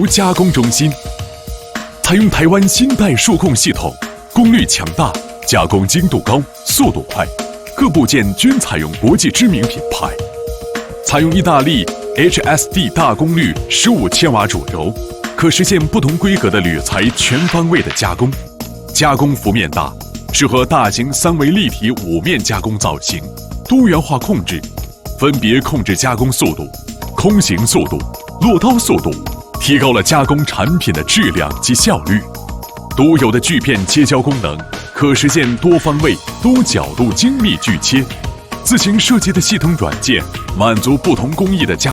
流加工中心，采用台湾新代数控系统，功率强大，加工精度高，速度快，各部件均采用国际知名品牌。采用意大利 HSD 大功率15千瓦主轴，可实现不同规格的铝材全方位的加工。加工幅面大，适合大型3维立体5面加工造型，多元化控制，分别控制加工速度、空行速度、落刀速度，提高了加工产品的质量及效率。独有的锯片切削功能，可实现多方位、多角度精密锯切。自行设计的系统软件，满足不同工艺的加